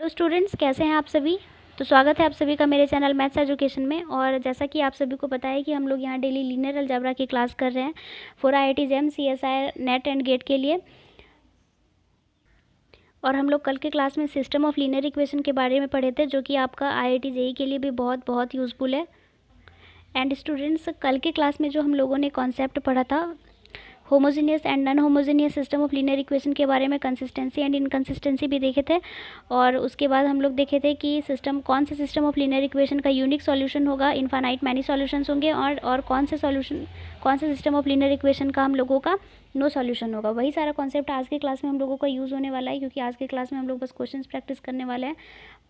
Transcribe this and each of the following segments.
तो स्टूडेंट्स कैसे हैं आप सभी। तो स्वागत है आप सभी का मेरे चैनल मैथ्स एजुकेशन में। और जैसा कि आप सभी को पता है कि हम लोग यहाँ डेली लीनियर अलजेब्रा की क्लास कर रहे हैं for IIT JEM CSI NET and GATE के लिए। और हम लोग कल के क्लास में सिस्टम ऑफ लीनियर इक्वेशन के बारे में पढ़े थे, जो कि आपका IIT JEE के लिए भी बहुत बहुत यूज़फुल है। एंड स्टूडेंट्स, कल के क्लास में जो हम लोगों ने कॉन्सेप्ट पढ़ा था homogeneous and non homogeneous system of linear equation के बारे में, कंसिस्टेंसी एंड इनकंसिस्टेंसी भी देखे थे। और उसके बाद हम लोग देखे थे कि कौन से सिस्टम ऑफ लीनियर इक्वेशन का यूनिक सॉल्यूशन होगा, इनफाइनाइट मैनी सॉल्यूशंस होंगे, और कौन से सिस्टम ऑफ लीनियर इक्वेशन का हम लोगों का नो सॉल्यूशन होगा। वही सारा कॉन्सेप्ट आज के क्लास में हम लोगों का यूज़ होने वाला है, क्योंकि आज के क्लास में हम लोग बस क्वेश्चंस प्रैक्टिस करने वाले हैं।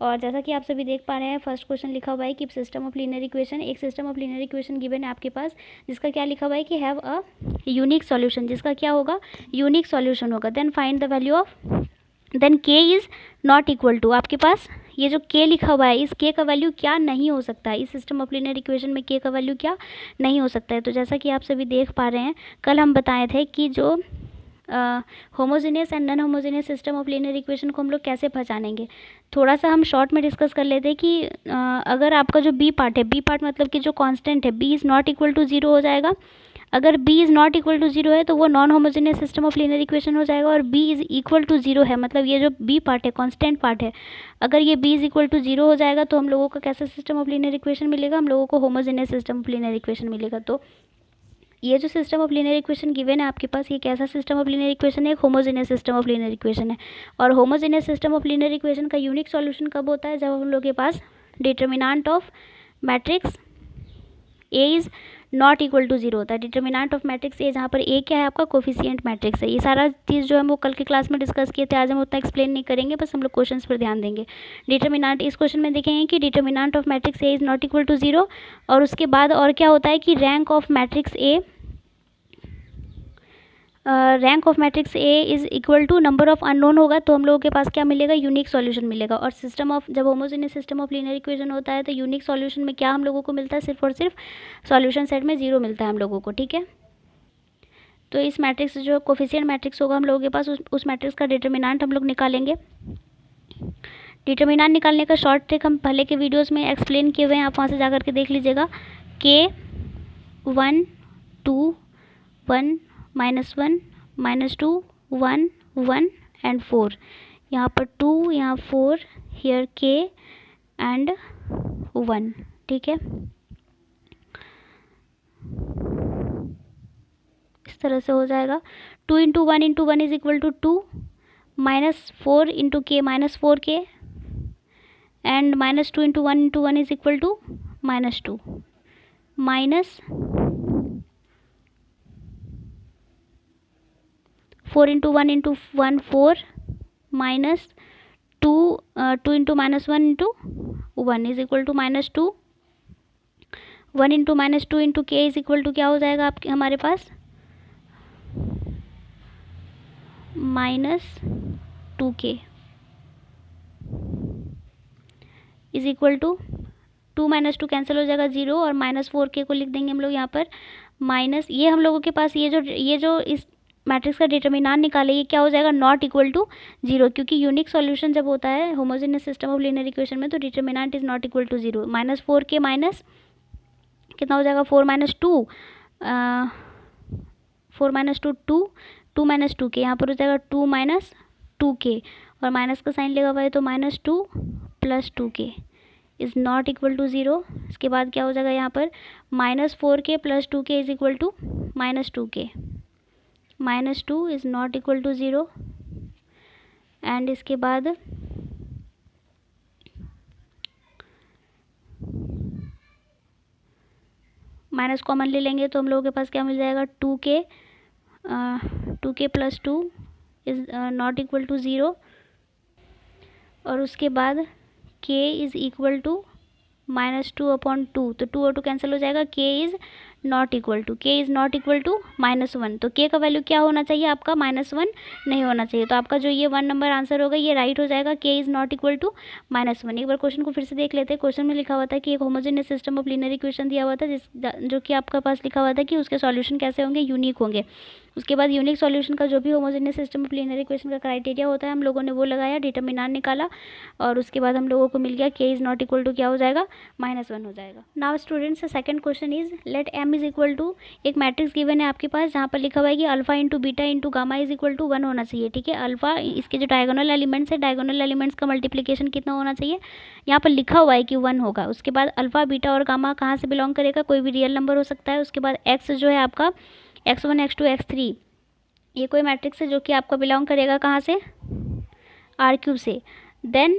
और जैसा कि आप सभी देख पा रहे हैं, फर्स्ट क्वेश्चन लिखा हुआ है कि सिस्टम ऑफ लीनियर इक्वेशन, एक system of linear equation given है आपके पास, जिसका क्या लिखा हुआ है कि हैव अ यूनिक सॉल्यूशन, जिसका क्या होगा, यूनिक सॉल्यूशन होगा। Then find the value of, then k is not equal to, आपके पास ये जो k लिखा हुआ है, इस k का वैल्यू क्या नहीं हो सकता है, इस सिस्टम ऑफ लीनियर इक्वेशन में k का वैल्यू क्या नहीं हो सकता है। तो जैसा कि आप सभी देख पा रहे हैं, कल हम बताए थे कि जो homogeneous and non homogeneous system of linear equation को हम लोग कैसे पहचानेंगे, थोड़ा सा हम शॉर्ट में डिस्कस कर लेते हैं कि अगर आपका जो बी पार्ट है, बी पार्ट मतलब कि जो कांस्टेंट है, B is not equal to zero हो जाएगा। अगर b is not equal to zero है तो वो non homogeneous system of linear equation हो जाएगा। और b is equal to zero है, मतलब ये जो b पार्ट है, कांस्टेंट पार्ट है, अगर ये b is equal to zero हो जाएगा तो हम लोगों का कैसा सिस्टम ऑफ लीनियर इक्वेशन मिलेगा, हम लोगों को homogeneous system of linear equation मिलेगा। तो ये जो system of linear equation given है आपके पास, ये कैसा सिस्टम ऑफ लीनियर इक्वेशन है, एक homogeneous system of linear equation है। और homogeneous system of linear equation का यूनिक सॉल्यूशन कब होता है, जब हम लोग के पास determinant of matrix A is not equal to zero होता है। डिटर्मिनेंट ऑफ मैट्रिक्स ए, जहाँ पर ए क्या है, आपका कोफिशिएंट मैट्रिक्स है। ये सारा चीज़ जो है वो कल की क्लास में डिस्कस किए थे, आज हम उतना एक्सप्लेन नहीं करेंगे, बस हम लोग क्वेश्चंस पर ध्यान देंगे। डिटर्मिनेंट, इस क्वेश्चन में देखेंगे कि determinant of matrix A is not equal to zero. और उसके बाद और क्या होता है कि rank of matrix A, rank of matrix A is equal to number of unknown होगा, तो हम लोगों के पास क्या मिलेगा, यूनिक सॉल्यूशन मिलेगा। और सिस्टम ऑफ, जब homogeneous system of linear equation होता है तो यूनिक सॉल्यूशन में क्या हम लोगों को मिलता है, सिर्फ और सिर्फ सॉल्यूशन सेट में जीरो मिलता है हम लोगों को, ठीक है। तो इस मैट्रिक्स जो कोफिशिएंट मैट्रिक्स होगा हम लोगों के पास, उस मैट्रिक्स का डिटर्मिनेंट हम लोग निकालेंगे। डिटर्मिनेंट निकालने का शॉर्ट ट्रिक हम पहले के वीडियोज़ में एक्सप्लेन किए हुए हैं, आप वहाँ से जा करके देख लीजिएगा। k 1 2 1 -1 -2 1 1 एंड 4, यहाँ पर 2, यहाँ 4, हियर k एंड 1, ठीक है। इस तरह से हो जाएगा। 2 into 1 is equal to 2, -4 into k -4k, and -2 into 1 is equal to -2, minus 4 into 1 4, minus 2 into -1 into 1 is equal to -2, 1 into -2 into k is equal to क्या हो जाएगा आपके, हमारे पास -2k is equal to 2 -2 cancel हो जाएगा 0, और -4k को लिख देंगे हम लोग यहाँ पर माइनस, ये हम लोगों के पास ये जो इस मैट्रिक्स का डिटर्मिनेंट निकाले, ये क्या हो जाएगा, नॉट इक्वल टू जीरो, क्योंकि यूनिक सॉल्यूशन जब होता है homogeneous system of linear equation में तो determinant is not equal to zero. -4k minus कितना हो जाएगा, 4 -2 4 -2 2 2 -2k, यहाँ पर हो जाएगा 2 -2k, और माइनस का साइन लगा हुआ है तो -2 + 2k is not equal to zero. इसके बाद क्या हो जाएगा यहाँ पर, -4k + 2k is equal to -2k, -2 is not equal to zero. And इसके बाद माइनस कॉमन ले लेंगे तो हम लोगों के पास क्या मिल जाएगा, 2k + 2 is not equal to zero. और उसके बाद k इज़ इक्वल टू -2/2, तो 2 और 2 कैंसिल हो जाएगा, k is not equal to -1, तो k का वैल्यू क्या होना चाहिए आपका, -1 नहीं होना चाहिए। तो आपका जो ये 1 नंबर आंसर होगा ये राइट हो जाएगा, k is not equal to -1। एक बार क्वेश्चन को फिर से देख लेते हैं। क्वेश्चन में लिखा हुआ था कि एक homogeneous system of linear equation दिया हुआ था, जो कि आपका पास लिखा हुआ था कि उसके सॉल्यूशन कैसे होंगे, यूनिक होंगे। उसके बाद यूनिक सॉल्यूशन का जो भी homogeneous system of linear equation का क्राइटेरिया होता है हम लोगों ने वो लगाया, डिटर्मिनेंट निकाला और उसके बाद हम लोगों को मिल गया k is not equal to क्या हो जाएगा, -1 हो जाएगा। Now students second question is let m is equal to, एक मैट्रिक्स गिवन है आपके पास जहाँ पर लिखा हुआ है कि alpha into beta into gamma is equal to 1 होना चाहिए। ठीक है, अल्फा इसके जो डायगोनल एलिमेंट्स है, डायगोनल एलिमेंट्स का मल्टीप्लिकेशन कितना होना चाहिए, यहाँ पर लिखा हुआ है कि 1 होगा। उसके बाद अल्फा बीटा और गामा कहाँ से बिलोंग करेगा, कोई भी रियल नंबर हो सकता है। उसके बाद x जो है आपका x1 x2 x3 ये कोई मैट्रिक्स है जो कि आपका बिलोंग करेगा कहाँ से, R³ से। Then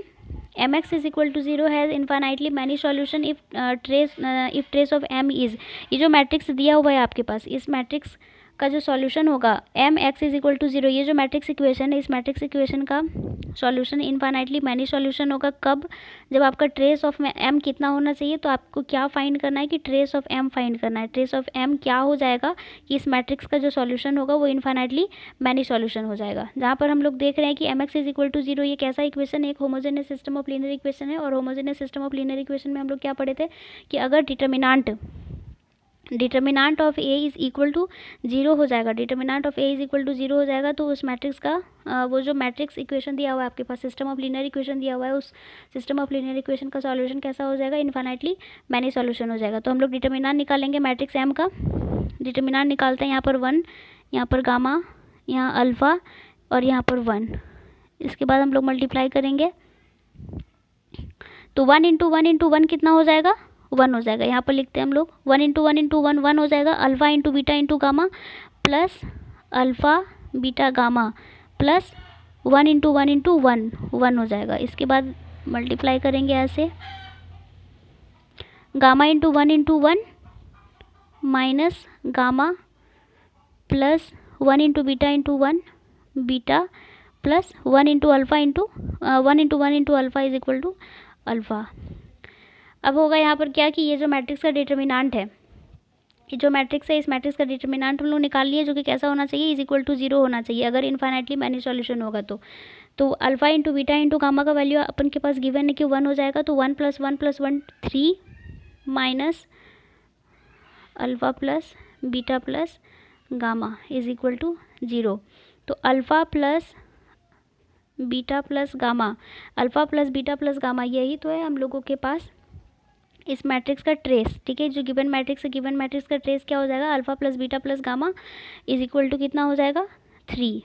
mx is equal to 0 has infinitely many solution if trace of m is, ये जो मैट्रिक्स दिया हुआ है आपके पास, इस मैट्रिक्स का जो सॉल्यूशन होगा mx इज इक्वल टू 0, ये जो मैट्रिक्स इक्वेशन है इस मैट्रिक्स इक्वेशन का सॉल्यूशन इन्फाइनाइटली मैनी सॉल्यूशन होगा कब, जब आपका ट्रेस ऑफ m कितना होना चाहिए। तो आपको क्या फाइंड करना है कि ट्रेस ऑफ m फाइंड करना है। ट्रेस ऑफ m क्या हो जाएगा कि इस मैट्रिक्स का जो सॉल्यूशन होगा वो इन्फाइनाइटली मैनी सॉल्यूशन हो जाएगा। जहाँ पर हम लोग देख रहे हैं कि mx इज इक्वल टू 0 ये कैसा इक्वेशन है, एक homogeneous system of linear equation है। और homogeneous system of linear equation में हम लोग क्या पढ़े थे कि अगर determinant of A is equal to 0 हो जाएगा, determinant of A is equal to 0 हो जाएगा तो उस मैट्रिक्स का वो जो मैट्रिक्स इक्वेशन दिया हुआ है आपके पास, सिस्टम ऑफ लीनियर इक्वेशन दिया हुआ है, उस सिस्टम ऑफ लीनियर इक्वेशन का सॉल्यूशन कैसा हो जाएगा, इन्फाइनाइटली मैनी सॉल्यूशन हो जाएगा। तो हम लोग डिटर्मिनेंट निकालेंगे मैट्रिक्स एम का, डिटर्मिनेंट निकालते हैं यहाँ पर 1, यहाँ पर गामा, यहाँ अल्फ़ा और यहाँ पर 1। इसके बाद हम लोग मल्टीप्लाई करेंगे तो 1 इंटू 1 इंटू 1 कितना हो जाएगा, 1 हो जाएगा। यहाँ पर लिखते हैं हम लोग 1 इंटू 1 इंटू 1 1 हो जाएगा। Alpha into beta into gamma plus alpha beta gamma plus 1 into 1 into 1 1 हो जाएगा। इसके बाद मल्टीप्लाई करेंगे ऐसे, gamma into 1 into 1 minus gamma plus 1 into beta into 1 beta plus 1 into alpha into 1 into 1 into alpha is equal to alpha. अब होगा यहाँ पर क्या कि ये जो मैट्रिक्स का डिटर्मिनेंट है, ये जो मैट्रिक्स है इस मैट्रिक्स का डिटर्मिनेंट हम लोग निकाल लिए जो कि कैसा होना चाहिए, इज इक्वल टू 0 होना चाहिए अगर इन्फाइनाइटली मैनी सॉल्यूशन होगा तो alpha into beta into gamma का वैल्यू अपन के पास गिवन है कि 1 हो जाएगा। तो 1 + 1 + 1 3 minus alpha plus beta plus gamma is equal to 0। तो alpha plus beta plus gamma, alpha plus beta plus gamma यही तो है हम लोगों के पास इस मैट्रिक्स का ट्रेस। ठीक है, जो गिवन मैट्रिक्स है, गिवन मैट्रिक्स का ट्रेस क्या हो जाएगा, alpha plus beta plus gamma is equal to कितना हो जाएगा, 3।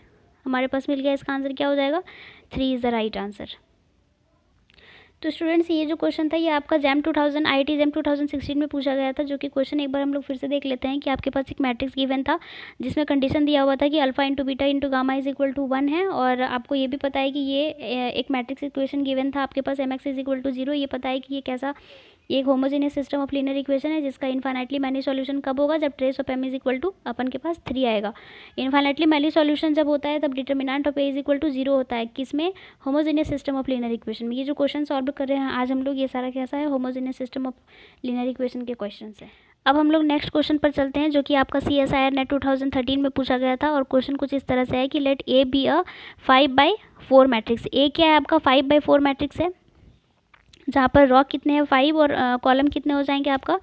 हमारे पास मिल गया, इसका आंसर क्या हो जाएगा, 3 इज़ द राइट आंसर। तो स्टूडेंट्स ये जो क्वेश्चन था ये आपका जैम 2000 IIT जैम 2016 में पूछा गया था, जो कि क्वेश्चन एक बार हम लोग फिर से देख लेते हैं कि आपके पास एक मैट्रिक्स गिवन था जिसमें कंडीशन दिया हुआ था कि alpha into beta into gamma is equal to 1 है। और आपको ये भी पता है कि ये एक मैट्रिक्स इक्वेशन गिवन था आपके पास mx इज इक्वल टू 0। ये पता है कि ये कैसा, ये एक homogeneous system of linear equation है जिसका इन्फाइनाइटली मैनी सॉल्यूशन कब होगा, जब trace of m is equal to अपन के पास 3 आएगा। इन्फाइनाइटली मैनी सॉल्यूशन जब होता है तब determinant of a is equal to 0 होता है, किसमें, homogeneous system of linear equation में। ये जो क्वेश्चन सॉल्व कर रहे हैं आज हम लोग ये सारा कैसा है, homogeneous system of linear equation के क्वेश्चन है। अब हम लोग नेक्स्ट क्वेश्चन पर चलते हैं जो कि आपका CSIR नेट 2013 में पूछा गया था। और क्वेश्चन कुछ इस तरह से है कि let A be a 5/4 matrix. A क्या है आपका, 5/4 मैट्रिक्स है जहाँ पर रॉ कितने हैं 5 और कॉलम कितने हो जाएंगे आपका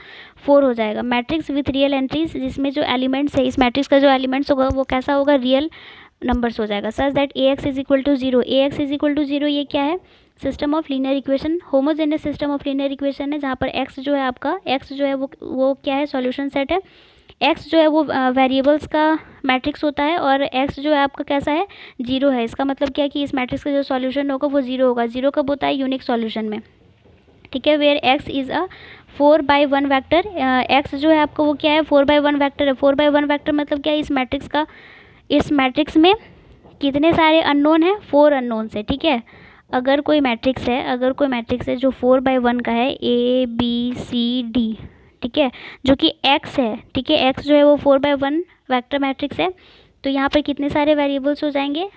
4 हो जाएगा। मैट्रिक्स विथ रियल एंट्रीज, जिसमें जो एलिमेंट्स है इस मैट्रिक्स का जो एलिमेंट्स होगा वो कैसा होगा, रियल नंबर्स हो जाएगा। Such that AX is equal to 0, AX is equal to 0 ये क्या है, system of linear equation, homogeneous system of linear equation है जहाँ पर x जो है आपका, x जो है वो क्या है, सॉल्यूशन सेट है। x जो है वो वेरिएबल्स का मैट्रिक्स होता है और x जो है आपका कैसा है, 0 है। इसका मतलब क्या है कि इस मैट्रिक्स का जो सॉल्यूशन होगा वो 0 होगा। 0 कब होता है, यूनिक सॉल्यूशन में। ठीक है, where x is a 4/1 vector. x जो है आपका वो क्या है, 4/1 वैक्टर है। 4/1 वैक्टर मतलब क्या है, इस मैट्रिक्स का, इस मैट्रिक्स में कितने सारे अननोन हैं, 4 अननोन्स है। ठीक है, अगर कोई मैट्रिक्स है, अगर कोई मैट्रिक्स है जो 4/1 का है, ABCD, ठीक है, जो कि x है। ठीक है, x जो है वो 4/1 वैक्टर मैट्रिक्स है, तो यहाँ पर कितने सारे वेरिएबल्स हो जाएंगे,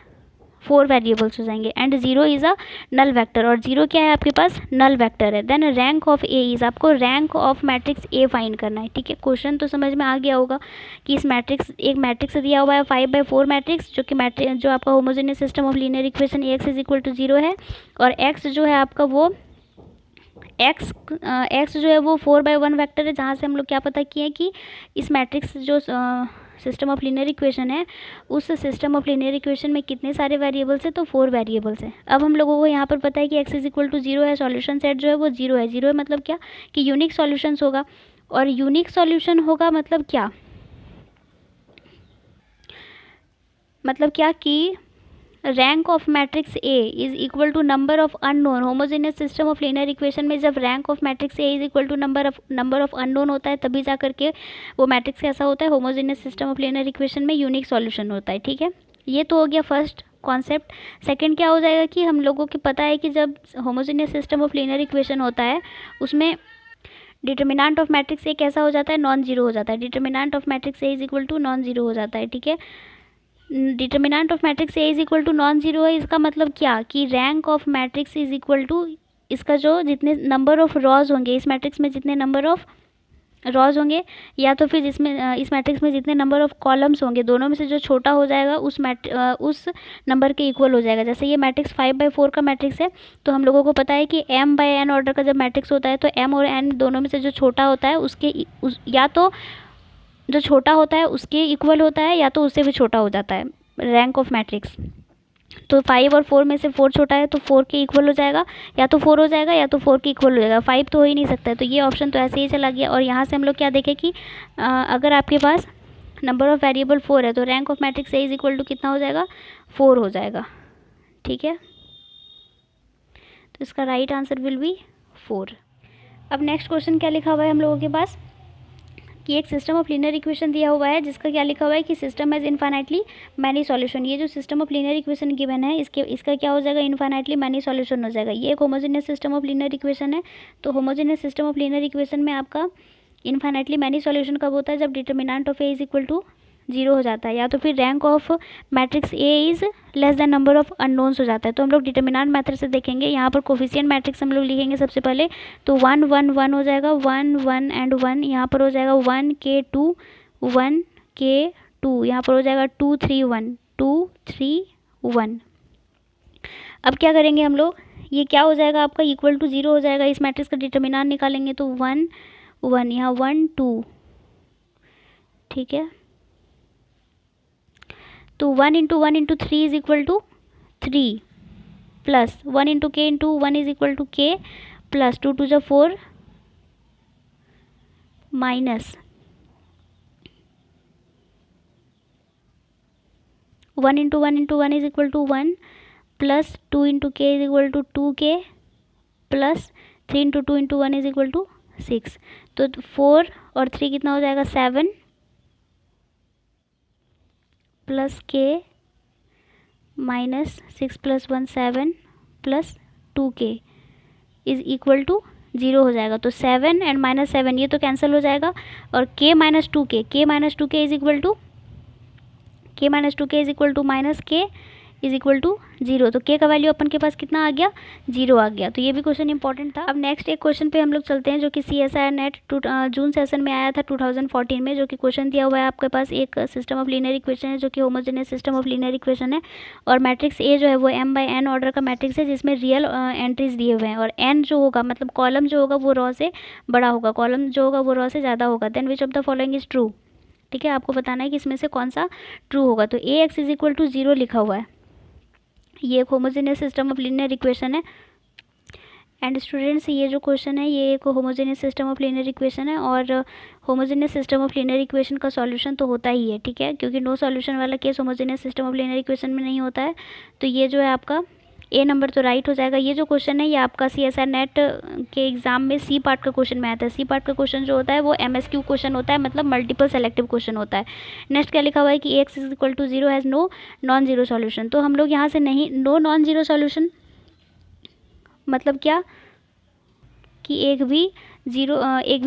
4 वेरिएबल्स हो जाएंगे। And 0 is a null vector, और 0 क्या है आपके पास, नल वेक्टर है। Then rank of A is, आपको rank of matrix A find करना है। ठीक है, क्वेश्चन तो समझ में आ गया होगा कि इस मैट्रिक्स, एक मैट्रिक्स दिया हुआ है 5/4 मैट्रिक्स, जो कि मैट्रिक्स जो आपका homogeneous system of linear equation AX is equal to 0 है, और x जो है आपका वो x जो है वो 4/1 वेक्टर है, जहाँ से हम लोग क्या पता किए कि इस मैट्रिक्स जो सिस्टम ऑफ लीनियर इक्वेशन है, उस सिस्टम ऑफ लीनियर इक्वेशन में कितने सारे वेरिएबल्स हैं, तो 4 वेरिएबल्स हैं। अब हम लोगों को यहाँ पर पता है कि x इज इक्वल टू 0 है, सॉल्यूशन सेट जो है वो 0 है। 0 है मतलब क्या कि यूनिक सॉल्यूशंस होगा, और यूनिक सॉल्यूशन होगा मतलब क्या, कि rank of matrix A is equal to number of unknown. Homogeneous system of linear equation में जब rank of matrix A is equal to number of unknown होता है, तभी जा करके वो मैट्रिक्स कैसा होता है, homogeneous system of linear equation में यूनिक सॉल्यूशन होता है। ठीक है, ये तो हो गया फर्स्ट कॉन्सेप्ट। सेकंड क्या हो जाएगा कि हम लोगों को पता है कि जब homogeneous system of linear equation होता है उसमें डिटर्मिनेंट ऑफ मैट्रिक्स ए कैसा हो जाता है, नॉन जीरो हो जाता है। Determinant of matrix A is equal to non zero हो जाता है। ठीक है, determinant of matrix A is equal to non zero है, इसका मतलब क्या कि rank of matrix is equal to इसका जो जितने नंबर ऑफ रॉज होंगे इस मैट्रिक्स में, जितने नंबर ऑफ रॉज होंगे, या तो फिर जिसमें इस मैट्रिक्स में जितने नंबर ऑफ कॉलम्स होंगे, दोनों में से जो छोटा हो जाएगा उस नंबर के इक्वल हो जाएगा। जैसे ये मैट्रिक्स 5/4 का मैट्रिक्स है, तो हम लोगों को पता है कि m/n ऑर्डर का जब मैट्रिक्स होता है तो m और n दोनों में से जो छोटा होता है या तो जो छोटा होता है उसके इक्वल होता है, या तो उससे भी छोटा हो जाता है रैंक ऑफ मैट्रिक्स। तो 5 और 4 में से 4 छोटा है तो 4 के इक्वल हो जाएगा, या तो 4 हो जाएगा या तो 4 के इक्वल हो जाएगा। 5 तो हो ही नहीं सकता है, तो ये ऑप्शन तो ऐसे ही चला गया। और यहाँ से हम लोग क्या देखें कि अगर आपके पास नंबर ऑफ वेरिएबल 4 है तो rank of matrix A is equal to कितना हो जाएगा, 4 हो जाएगा। ठीक है, तो इसका राइट आंसर विल बी 4। अब नेक्स्ट क्वेश्चन क्या लिखा हुआ है हम लोगों के पास कि एक सिस्टम ऑफ लीनियर इक्वेशन दिया हुआ है जिसका क्या लिखा हुआ है कि system has infinitely many solution. ये जो system of linear equation given है इसका क्या हो जाएगा, इनफाइनाइटली मैनी सॉल्यूशन हो जाएगा। ये एक homogeneous system of linear equation है, तो homogeneous system of linear equation में आपका इनफाइनाइटली मैनी सॉल्यूशन कब होता है, जब determinant of A is equal to 0 हो जाता है, या तो फिर rank of matrix A is less than number of unknowns हो जाता है। तो हम लोग डिटर्मिनेंट मेथड से देखेंगे। यहाँ पर कोफिशिएंट मैट्रिक्स हम लोग लिखेंगे सबसे पहले, तो 1 1 1 हो जाएगा, 1 1 एंड 1। यहाँ पर हो जाएगा 1 K 2 1 K 2, यहाँ पर हो जाएगा 2 3 1 2 3 1। अब क्या करेंगे हम लोग, ये क्या हो जाएगा आपका इक्वल टू 0 हो जाएगा। इस मैट्रिक्स का डिटर्मिनेंट निकालेंगे तो 1 1, यहाँ 1 2। ठीक है, तो 1 into 1 into 3 is equal to 3, plus 1 into K into 1 is equal to K, plus 2 2 4, minus 1 into 1 into 1 is equal to 1, plus 2 into K is equal to 2k, plus 3 into 2 into 1 is equal to 6। तो 4 और 3 कितना हो जाएगा, 7, plus k minus 6 plus 1 7 plus 2k is equal to 0 हो जाएगा। तो 7 and minus 7 ये तो कैंसिल हो जाएगा, और k minus 2k is equal to minus k is equal to 0। तो k का वैल्यू अपन के पास कितना आ गया, 0 आ गया। तो ये भी क्वेश्चन इंपॉर्टेंट था। अब नेक्स्ट एक क्वेश्चन पे हम लोग चलते हैं जो कि CSIR नेट जून सेशन में आया था 2014 में, जो कि क्वेश्चन दिया हुआ है आपके पास एक सिस्टम ऑफ लीनियर इक्वेशन है जो कि homogeneous system of linear equation है, और मैट्रिक्स ए जो है वो m/n ऑर्डर का मैट्रिक्स है जिसमें रियल एंट्रीज दिए हुए हैं, और n जो होगा मतलब कॉलम जो होगा वो रॉ से बड़ा होगा, कॉलम जो होगा वो रॉ से ज़्यादा होगा। Then which of the following is true. ठीक है, आपको बताना है कि इसमें से कौन सा ट्रू होगा। तो Ax इज इक्वल टू 0 लिखा हुआ है, ये एक homogeneous system of linear equation है। एंड स्टूडेंट्स ये जो क्वेश्चन है ये एक homogeneous system of linear equation है, और homogeneous system of linear equation का सॉल्यूशन तो होता ही है। ठीक है, क्योंकि नो सॉल्यूशन वाला case homogeneous system of linear equation में नहीं होता है। तो ये जो है आपका ए नंबर तो राइट हो जाएगा। ये जो क्वेश्चन है ये आपका CSIR नेट के एग्जाम में सी पार्ट का क्वेश्चन में आता है। सी पार्ट का क्वेश्चन जो होता है वो MSQ क्वेश्चन होता है, मतलब मल्टीपल सेलेक्टिव क्वेश्चन होता है। नेक्स्ट क्या लिखा हुआ है कि Ax is equal to 0 has no non zero solution. तो हम लोग यहाँ से नहीं, नो नॉन जीरो सॉल्यूशन मतलब क्या कि एक भी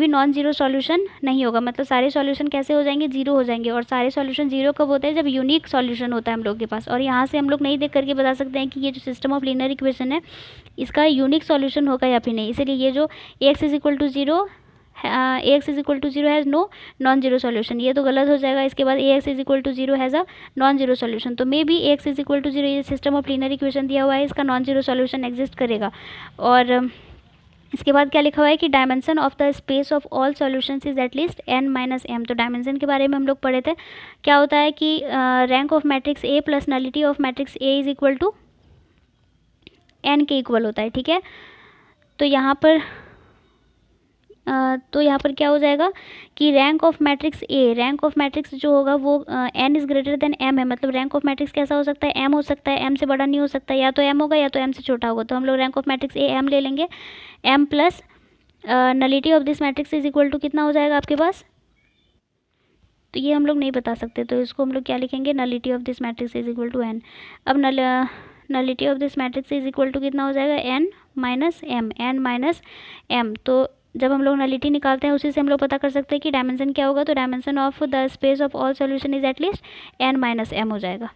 नॉन जीरो सॉल्यूशन नहीं होगा, मतलब सारे सॉल्यूशन कैसे हो जाएंगे, 0 हो जाएंगे। और सारे सॉल्यूशन 0 कब होते हैं, जब यूनिक सॉल्यूशन होता है हम लोग के पास। और यहाँ से हम लोग नहीं देख करके बता सकते हैं कि ये जो सिस्टम ऑफ लीनियर इक्वेशन है इसका यूनिक सॉल्यूशन होगा या फिर नहीं। इसलिए ये जो Ax is equal to 0 has no non zero solution, ये तो गलत हो जाएगा। इसके बाद Ax is equal to 0 has a non zero solution. तो may be Ax is equal to 0 ये सिस्टम ऑफ लीनियर इक्वेशन दिया हुआ है, इसका नॉन जीरो सॉल्यूशन एग्जिस्ट करेगा। और इसके बाद क्या लिखा हुआ है कि dimension of the space of all solutions is at least n minus m. तो डायमेंशन के बारे में हम लोग पढ़े थे, क्या होता है कि rank of matrix A plus nullity of matrix A is equal to n के इक्वल होता है, ठीक है। तो यहाँ पर क्या हो जाएगा कि rank of matrix A, rank of matrix जो होगा वो n is greater than m है, मतलब रैंक ऑफ मैट्रिक्स कैसा हो सकता है, m हो सकता है, m से बड़ा नहीं हो सकता, या तो m होगा या तो m से छोटा होगा। तो हम लोग rank of matrix A m ले लेंगे, m plus nullity of this matrix is equal to कितना हो जाएगा आपके पास, तो ये हम लोग नहीं बता सकते, तो इसको हम लोग क्या लिखेंगे, nullity of this matrix is equal to n। अब nullity of this matrix is equal to कितना हो जाएगा, n minus m, n minus m. तो जब हम लोग नलिटी निकालते हैं उसी से हम लोग पता कर सकते हैं कि डायमेंशन क्या होगा, तो dimension of the space of all solution is at least n minus m हो जाएगा।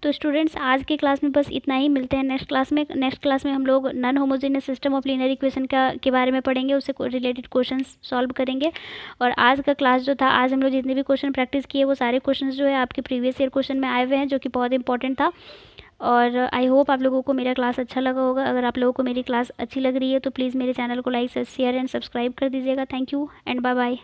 तो स्टूडेंट्स आज की क्लास में बस इतना ही, मिलते हैं नेक्स्ट क्लास में। नेक्स्ट क्लास में हम लोग non homogeneous system of linear equation के बारे में पढ़ेंगे, उससे रिलेटेड क्वेश्चंस सॉल्व करेंगे। और आज का क्लास जो था, आज हम लोग जितने भी क्वेश्चन प्रैक्टिस किए वो सारे क्वेश्चंस जो है आपके प्रीवियस ईयर क्वेश्चन में आए हुए हैं, जो कि बहुत इंपॉर्टेंट था। और आई होप आप लोगों को मेरा क्लास अच्छा लगा होगा। अगर आप लोगों को मेरी क्लास अच्छी लग रही है तो प्लीज़ मेरे चैनल को लाइक शेयर एंड सब्सक्राइब कर दीजिएगा। Thank you and bye bye.